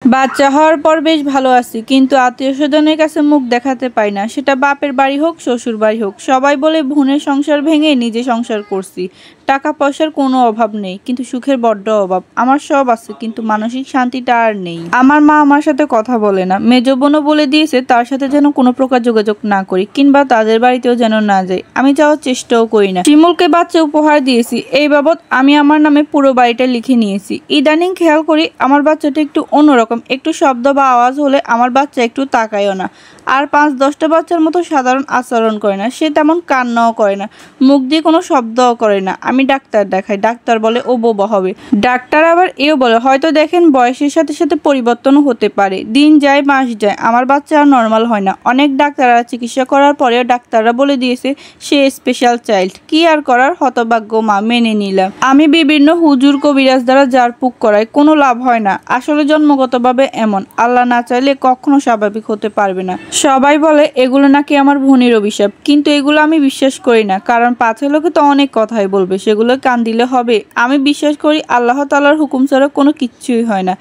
বাচ্চা হওয়ার পর বেশ ভালো আছি, কিন্তু আত্মীয়স্বজনের কাছে মুখ দেখাতে পাই না। সেটা বাপের বাড়ি হোক, শ্বশুর বাড়ি হোক। সবাই বলে বোনের সংসার ভেঙে নিজে সংসার করছি। টাকা পয়সার কোনো অভাব নেই, কিন্তু সুখের বড্ড অভাব। আমার সব আছে, কিন্তু মানসিক শান্তিটা আর নেই। আমার মা আমার সাথে কথা বলে না। মেজো বোনও বলে দিয়েছে তার সাথে যেন কোনো প্রকার যোগাযোগ না করি, কিংবা তাদের বাড়িতেও যেন না যাই। আমি যাওয়ার চেষ্টাও করি না। শিমুলকে বাচ্চা উপহার দিয়েছি, এই বাবদ আমি আমার নামে পুরো বাড়িটা লিখে নিয়েছি। ইদানিং খেয়াল করি আমার বাচ্চাটা একটু অন্যরকম। একটু শব্দ বা আওয়াজ হলে আমার বাচ্চা একটু তাকায়ও না। আর ৫-১০টা বাচ্চার মতো সাধারণ আচরণ করে না। সে তেমন কান্নাও করে না, মুখ দিয়ে কোনো শব্দও করে না। আমি ডাক্তার দেখাই, ডাক্তার বলে ও বোবা হবে। ডাক্তার আবার এও বলে হয়তো দেখেন বয়সের সাথে সাথে পরিবর্তনও হতে পারে। দিন যায়, মাস যায়, আমার বাচ্চা আর নর্মাল হয় না। অনেক ডাক্তাররা চিকিৎসা করার পরেও ডাক্তাররা বলে দিয়েছে সে স্পেশাল চাইল্ড। কি আর করার, হতভাগ্য মা, মেনে নিলাম। আমি বিভিন্ন হুজুর কবিরাজ দ্বারা ঝাড়ফুঁক করাই, কোনো লাভ হয় না। আসলে জন্মগতভাবে এমন, আল্লাহ না চাইলে কখনো স্বাভাবিক হতে পারবে না। সবাই বলে এগুলো নাকি আমার ভনির অভিশাপ, কিন্তু এগুলো আমি বিশ্বাস করি না। কারণ পাছে লোকে তো অনেক কথাই বলবে, সেগুলো কান দিলে হবে? আমি বিশ্বাস করি আল্লাহ তাআলার হুকুম ছাড়া কোনো কিচ্ছুই হয় না।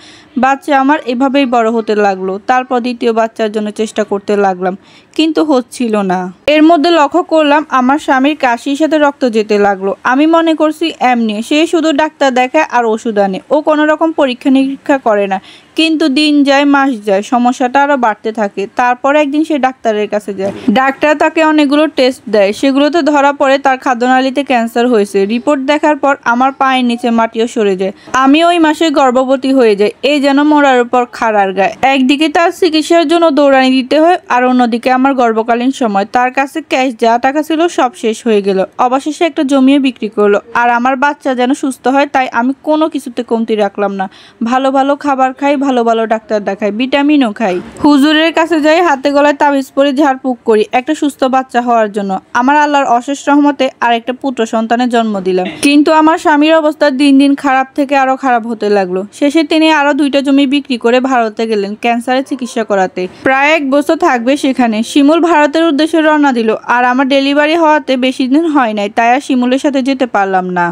বাচ্চা আমার এভাবেই বড় হতে লাগলো। তারপর দ্বিতীয় বাচ্চার জন্য চেষ্টা করতে লাগলাম, কিন্তু হচ্ছিল না। এর মধ্যে লক্ষ্য করলাম আমার স্বামীর কাশির সাথে রক্ত যেতে লাগলো। আমি মনে করছি এমনি, সে শুধু ডাক্তার দেখায় আর ওষুধ আনে, ও কোনো রকম পরীক্ষা নিরীক্ষা করে না। কিন্তু দিন যায়, মাস যায়, সমস্যাটা আরো বাড়তে থাকে। তারপর একদিন সে ডাক্তারের কাছে যায়। ডাক্তার তাকে অনেকগুলো টেস্ট দেয়, সেগুলোতে ধরা পড়ে তার খাদ্যনালীতে ক্যান্সার হয়েছে। রিপোর্ট দেখার পর আমার পায়ের নিচে মাটিও সরে যায়। আমি ওই মাসে গর্ভবতী হয়ে যাই। এই যেন মরার উপর খাড়ার গায়ে। একদিকে তার চিকিৎসার জন্য দৌড়ানি দিতে হয়, আর অন্যদিকে আমার গর্ভকালীন সময়। তার কাছে ক্যাশ যা টাকা ছিল সব শেষ হয়ে গেল। অবশেষে একটা জমিও বিক্রি করলো। আর আমার বাচ্চা যেন সুস্থ হয়, তাই আমি কোনো কিছুতে কমতি রাখলাম না। ভালো ভালো খাবার খাই, ভালো ভালো ডাক্তার দেখাই, ভিটামিনও খাই। হুজুরের কাছে যাই, হাতে গলায় তাবিজ পরে ঝাড়ফুঁক করি একটা সুস্থ বাচ্চা হওয়ার জন্য। আমার আল্লাহর অশেষ রহমতে আরেকটা পুত্র সন্তানের জন্ম দিলাম। কিন্তু আমার স্বামীর অবস্থা দিন দিন খারাপ থেকে আরো খারাপ হতে লাগলো। শেষে তিনি আরো 2টা জমি বিক্রি করে ভারতে গেলেন ক্যান্সারের চিকিৎসা করাতে। প্রায় 1 বছর থাকবে সেখানে। শিমুল ভারতের উদ্দেশ্যে রওনা দিল, আর আমার ডেলিভারি হওয়াতে বেশি দিন হয় নাই, তাই আর শিমুলের সাথে যেতে পারলাম না।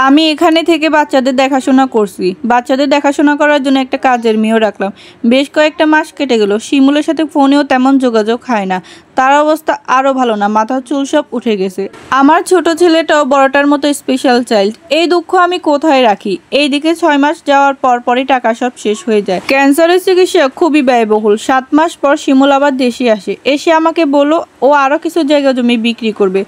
আমি এখানে থেকে বাচ্চাদের দেখাশোনা করছি। বাচ্চাদের দেখাশোনা করার জন্য একটা কাজের মেয়েও রাখলাম। বেশ কয়েকটা মাস কেটে গেল। শিমুলের সাথে ফোনেও তেমন যোগাযোগ হয় না। তার অবস্থা আরও ভালো না, মাথার চুল সব উঠে গেছে। আমার ছোট ছেলেটাও বড়টার মতো স্পেশাল চাইল্ড। এই দুঃখ আমি কোথায় রাখি? এইদিকে 6 মাস যাওয়ার পরই টাকা সব শেষ হয়ে যায়। ক্যান্সারের চিকিৎসা খুবই ব্যয়বহুল। 7 মাস পর শিমুল আবার দেশে আসে। এসে আমাকে বলল ও আরও কিছু জায়গা জমি বিক্রি করবে।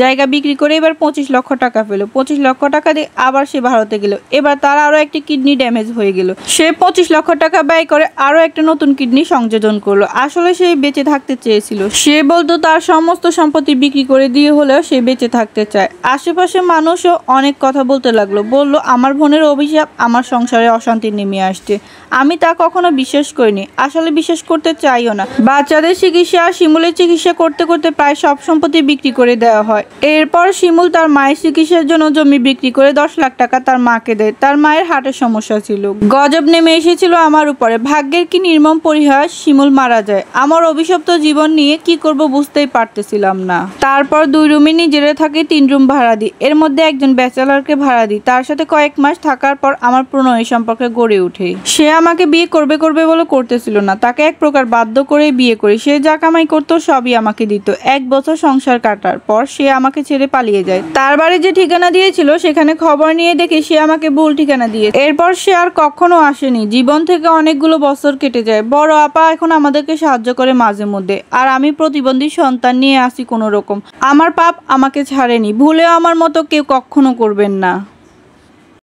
জায়গা বিক্রি করে এবার 25 লক্ষ টাকা পেল। 25 লক্ষ টাকা দিয়ে আবার সে ভারতে গেল। এবার তার আরও একটি কিডনি ড্যামেজ হয়ে গেল। সে 25 লক্ষ টাকা ব্যয় করে আরও একটা নতুন কিডনি সংযোজন করলো। আসলে সে বেঁচে থাকতে চেয়েছিল। সে বলতো তার সমস্ত সম্পত্তি বিক্রি করে দিয়ে হলেও সে বেঁচে থাকতে চায়। আশেপাশে মানুষও অনেক কথা বলতে লাগলো। বলল আমার বোনের অভিশাপ, আমার সংসারে অশান্তি নেমে আসছে। আমি তা কখনো বিশ্বাস করিনি, আসলে বিশ্বাস করতে চাইও না। বাচ্চাদের চিকিৎসা আর শিমুলের চিকিৎসা করতে করতে প্রায় সব সম্পত্তি বিক্রি করে দেওয়া হয়। এরপর শিমুল তার মায়ের চিকিৎসার জন্য জমি বিক্রি করে 10 লাখ টাকা তার মাকে দেয়। তার মায়ের হার্টের সমস্যা ছিল। গজব নেমে এসেছিল আমার উপরে। ভাগ্যের কি নির্মম পরিহাস, শিমুল মারা যায়। আমার অভিশপ্ত জীবন নিয়ে কি করব বুঝতেই পারতেছিলাম না। তারপর 2 রুমে নিজেরা থাকি, 3 রুম ভাড়া দিই। এর মধ্যে একজন ব্যাচেলারকে ভাড়া দিই। তার সাথে কয়েক মাস থাকার পর আমার প্রণয় সম্পর্কে গড়ে ওঠে। সে আমাকে বিয়ে করবে বলে করতেছিল না। তাকে এক প্রকার বাধ্য করে বিয়ে করি। সে যা কামাই করতো সবই আমাকে দিত। 1 বছর সংসার কাটার পর সে আমাকে ছেড়ে পালিয়ে যায়। তার বাড়ি যে ঠিকানা দিয়েছিল সেখানে খবর নিয়ে দেখি সে আমাকে ভুল ঠিকানা দিয়ে। এরপর সে আর কখনো আসেনি। জীবন থেকে অনেকগুলো বছর কেটে যায়। বড় আপা এখন আমাদেরকে সাহায্য করে মাঝে মধ্যে, আর আমি প্রতিবন্ধী সন্তান নিয়ে আসি কোনো রকম। আমার পাপ আমাকে ছাড়েনি। ভুলেও আমার মতো কেউ কখনো করবেন না।